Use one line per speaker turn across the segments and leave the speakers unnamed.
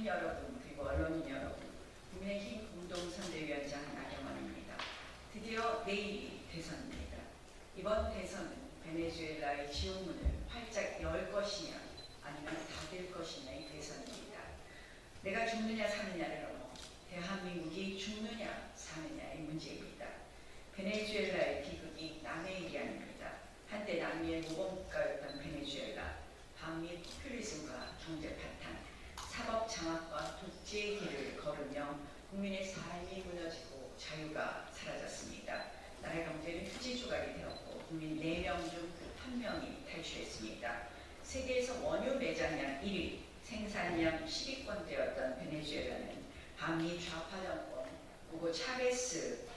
국민 여러분 그리고 언론인 여러분, 국민의힘 공동선대위원장 나경원입니다. 드디어 내일이 대선입니다. 이번 대선은 베네수엘라의 지옥문을 활짝 열 것이냐 아니면 닫을 것이냐의 대선입니다. 내가 죽느냐 사느냐를 넘어 대한민국이 죽느냐 사느냐의 문제입니다. 베네수엘라의 비극이 남의 일이 아닙니다. 한때 남미의 모범국가였던 베네수엘라, 반미 포퓰리즘과 경제 파탄, 사법 장악과 독재의 길을 걸으며 국민의 삶이 무너지고 자유가 사라졌습니다. 나라 경제는 휴지 조각이 되었고 국민 4명 중 1명이 탈출했습니다. 세계에서 원유 매장량 1위, 생산량 10위권대였던 베네수엘라는 반미 좌파 정권, 후고 차베스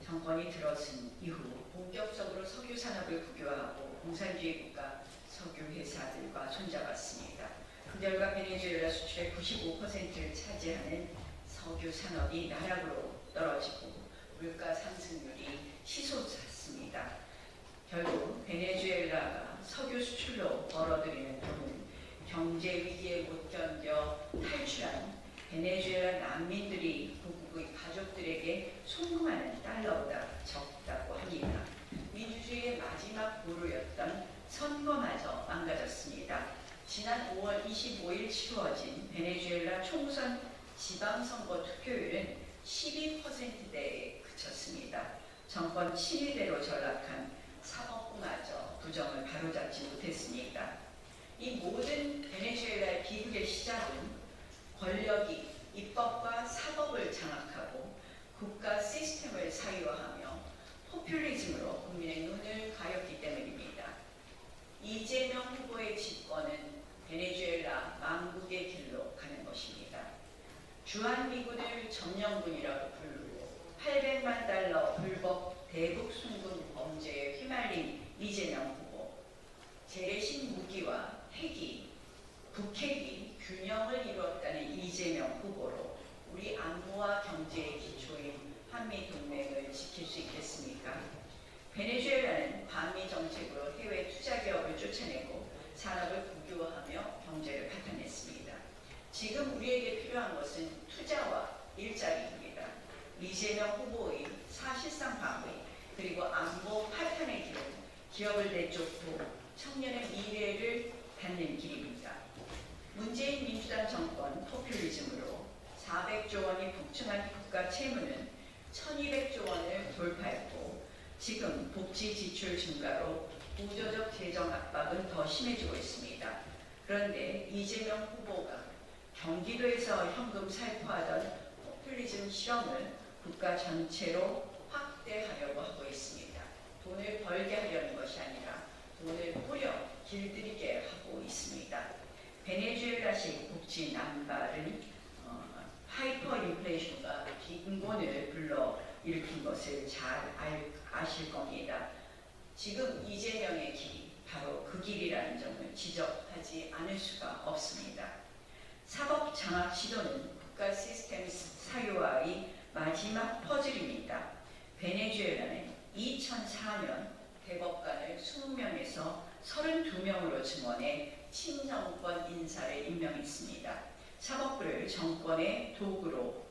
정권이 들어선 이후 본격적으로 석유 산업을 국유화하고 공산주의 국가 석유 회사들과 손잡았습니다. 그 결과 베네수엘라 수출의 95%를 차지하는 석유 산업이 나락으로 떨어지고 물가 상승률이 치솟았습니다. 결국 베네수엘라가 석유 수출로 벌어들이는 돈은 경제 위기에 못 견뎌 탈출한 베네수엘라 난민들이 고국의 가족들에게 송금하는 달러보다 적다고 합니다. 민주주의의 마지막 보루였던 선거마저 망가졌습니다. 지난 5월 25일 치루어진 베네수엘라 총선 지방선거 투표율은 12%대에 그쳤습니다. 정권 친위대로 전락한 사법부마저 부정을 바로잡지 못했습니다. 이 모든 베네수엘라의 비극의 시작은 권력이 입법과 사법을 장악하고 국가 시스템을 사유화하며 포퓰리즘으로 국민의 눈을 가렸기 때문입니다. 이재명 후보의 집권은 베네수엘라 망국의 길로 가는 것입니다. 주한미군을 점령군이라고 부르고 800만 달러 불법 대북 송금 범죄에 휘말린 이재명 후보, 재래식 무기와 핵이 북핵이 균형을 이루었다는 이재명 후보로 우리 안보와 경제의 기초인 한미동맹을 지킬 수 있겠습니까? 베네수엘라는 반미 정책으로 해외 투자 기업을 쫓아내고 산업을 국유화하며 경제를 파탄냈습니다. 지금 우리에게 필요한 것은 투자와 일자리입니다. 이재명 후보의 사실상 방위 그리고 안보 파탄의 길은 기업을 내쫓고 청년의 미래를 닫는 길입니다. 문재인 민주당 정권 포퓰리즘으로 400조 원이 북증한 국가 채무는 1200조 원을 돌파했고 지금 복지 지출 증가로 구조적 재정 압박은 더 심해지고 있습니다. 그런데 이재명 후보가 경기도에서 현금 살포하던 포퓰리즘 실험을 국가 전체로 확대하려고 하고 있습니다. 돈을 벌게 하려는 것이 아니라 돈을 뿌려 길들이게 하고 있습니다. 베네수엘라식 복지 남발은 하이퍼 인플레이션과 빈곤을 불러일으킨 것을 잘 아실 겁니다. 지금 이재명의 길이 바로 그 길이라는 점을 지적하지 않을 수가 없습니다. 사법 장악 시도는 국가 시스템 사유화의 마지막 퍼즐입니다. 베네수엘라는 2004년 대법관을 20명에서 32명으로 증원해 친정권 인사를 임명했습니다. 사법부를 정권의 도구로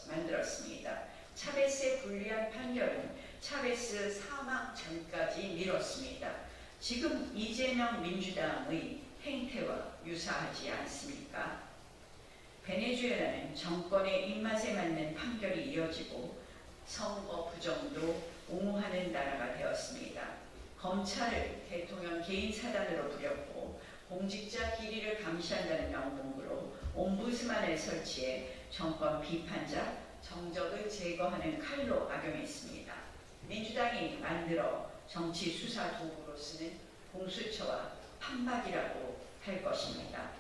만들었습니다. 차베스의 불리한 판결은 차베스 사망 전까지 미뤘습니다. 지금 이재명 민주당의 행태와 유사하지 않습니까? 베네수엘라는 정권의 입맛에 맞는 판결이 이어지고 선거 부정도 옹호하는 나라가 되었습니다. 검찰을 대통령 개인 사단으로 부렸고 공직자 비리를 감시한다는 명목으로 옴부스만을 설치해 정권 비판자, 정적을 제거하는 칼로 악용했습니다. 민주당이 만들어 정치 수사 도구로 쓰는 공수처와 판박이라고 할 것입니다.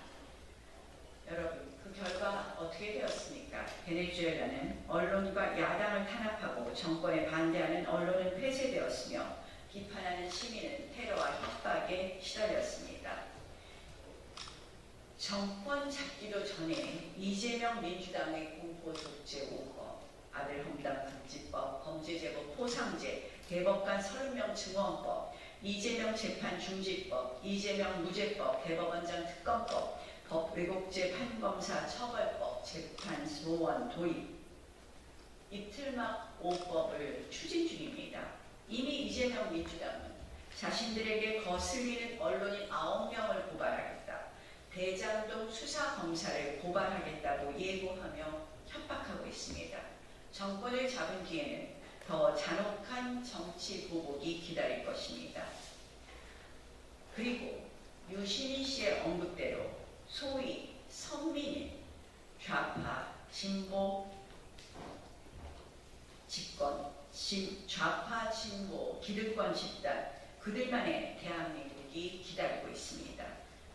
여러분, 그 결과 어떻게 되었습니까? 베네수엘라는 언론과 야당을 탄압하고 정권에 반대하는 언론은 폐쇄되었으며 비판하는 시민은 테러와 협박에 시달렸습니다. 정권 잡기도 전에 이재명 민주당의 공포 독재 5법, 아들 험담 금지법, 범죄제보 포상제, 대법관 30명 증언법, 이재명 재판 중지법, 이재명 무죄법, 대법원장 특검법, 왜곡죄 판검사 처벌법 재판소원 도입, 이틀막 5법을 추진 중입니다. 이미 이재명 민주당은 자신들에게 거슬리는 언론인 9명을 고발하겠다, 대장동 수사검사를 고발하겠다고 예고하며 협박하고 있습니다. 정권을 잡은 뒤에는 더 잔혹한 정치 보복이 기다릴 것입니다. 그리고 유시민 씨의 언급대로 소위 선민인, 좌파, 진보, 집권, 좌파, 진보, 기득권 집단, 그들만의 대한민국이 기다리고 있습니다.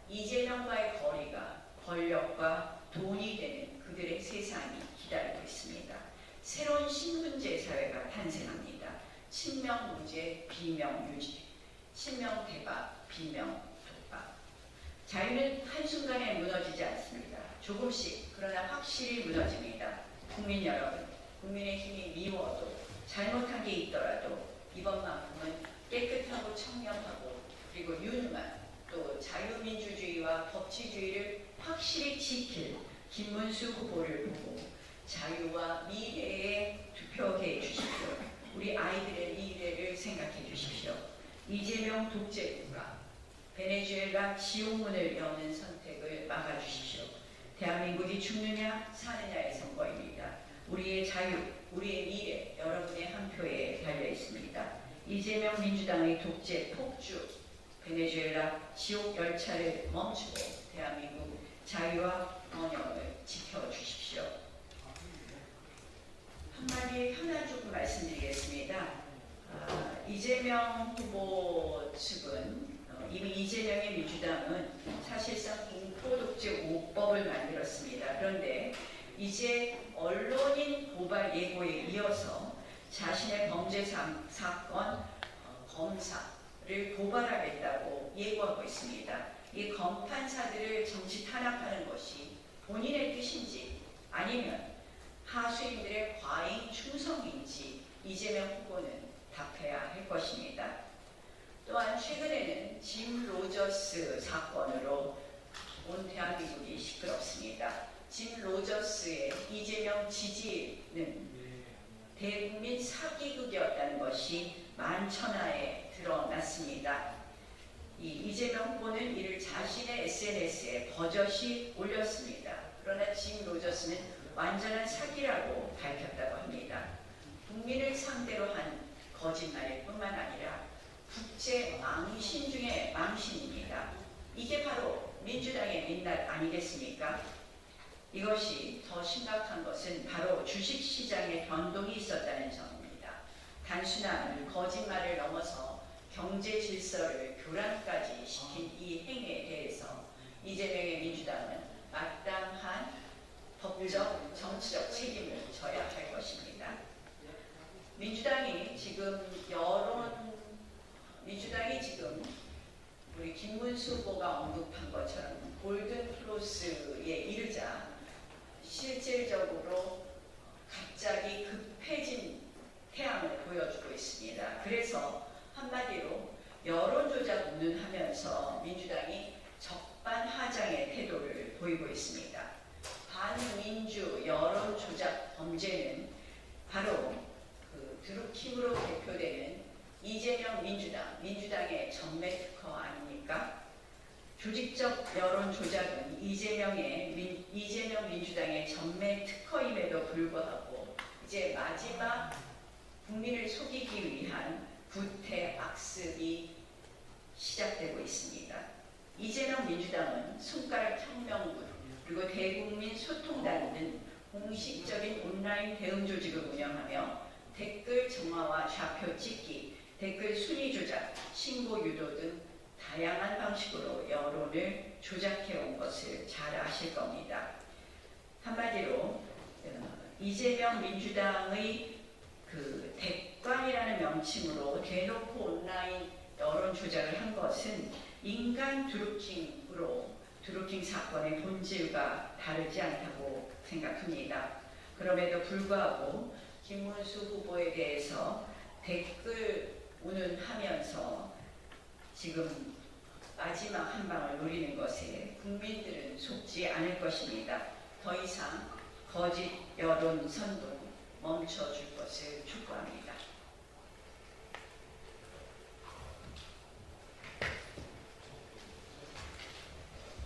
이재명과의 거리가 권력과 돈이 되는 그들의 세상이 기다리고 있습니다. 새로운 신분제 사회가 탄생합니다. 친명 무죄, 비명 유지, 친명 대박, 비명 독박. 자유는 한순간에 무너지지 않습니다. 조금씩, 그러나 확실히 무너집니다. 국민 여러분, 국민의힘이 미워도 잘못한 게 있더라도 이번만큼은 깨끗하고 청렴하고 그리고 유능한 또 자유민주주의와 법치주의를 확실히 지킬 김문수 후보를 보고 자유와 미래에 투표해 주십시오. 우리 아이들의 미래를 생각해 주십시오. 이재명 독재국가, 베네수엘라 지옥문을 여는 선택을 막아주십시오. 대한민국이 죽느냐 사느냐의 선거입니다. 우리의 자유, 우리의 미래, 여러분의 한 표에 달려 있습니다. 이재명 민주당의 독재 폭주, 베네수엘라 지옥 열차를 멈추고 대한민국 자유와 번영을 지켜주십시오. 한마디 하나 조금 말씀드리겠습니다. 이재명 후보 측은 이미 이재명의 민주당은 사실상 공포독재 5법을 만들었습니다. 그런데 이제 언론인 고발 예고에 이어서 자신의 범죄 사건 검사를 고발하겠다고 예고하고 있습니다. 이 검판사들을 정치 탄압하는 것이 본인의 뜻인지 아니면 하수인들의 과잉 충성인지 이재명 후보는 답해야 할 것입니다. 또한 최근에는 짐 로저스 사건으로 온 대한민국이 시끄럽습니다. 짐 로저스의 이재명 지지는 대국민 사기극이었다는 것이 만천하에 드러났습니다. 이재명 후보는 이를 자신의 SNS에 버젓이 올렸습니다. 그러나 짐 로저스는 완전한 사기라고 밝혔다고 합니다. 국민을 상대로 한 거짓말일 뿐만 아니라 국제 망신 중의 망신입니다. 이게 바로 민주당의 민낯 아니겠습니까? 이것이 더 심각한 것은 바로 주식시장에 변동이 있었다는 점입니다. 단순한 거짓말을 넘어서 경제 질서를 교란까지 시킨 이 행위에 대해서 이재명의 민주당은 마땅한 법적, 정치적 책임을 져야 할 것입니다. 민주당이 지금 우리 김문수 후보가 언급한 것처럼 골든 플러스에 이르자 실질적으로 갑자기 급해진 태양을 보여주고 있습니다. 그래서 한마디로 여론조작 운운하면서 민주당이 적반하장의 태도를 보이고 있습니다. 반민주 여론조작 범죄는 바로 드루킹으로 대표되는 이재명 민주당의 전매특허 아닙니까? 조직적 여론 조작은 이재명 민주당의 전매특허임에도 불구하고 이제 마지막 국민을 속이기 위한 구태 악습이 시작되고 있습니다. 이재명 민주당은 손가락 혁명군 그리고 대국민 소통단 등 공식적인 온라인 대응 조직을 운영하며 댓글 정화와 좌표 찍기, 댓글 순위 조작, 신고 유도 등 다양한 방식으로 여론을 조작해온 것을 잘 아실 겁니다. 한마디로 이재명 민주당의 대관이라는 명칭으로 대놓고 온라인 여론 조작을 한 것은 인간 드루킹 사건의 본질과 다르지 않다고 생각합니다. 그럼에도 불구하고 김문수 후보에 대해서 댓글 운운하면서 지금 마지막 한 방을 노리는 것에 국민들은 속지 않을 것입니다. 더 이상 거짓 여론 선동 멈춰줄 것을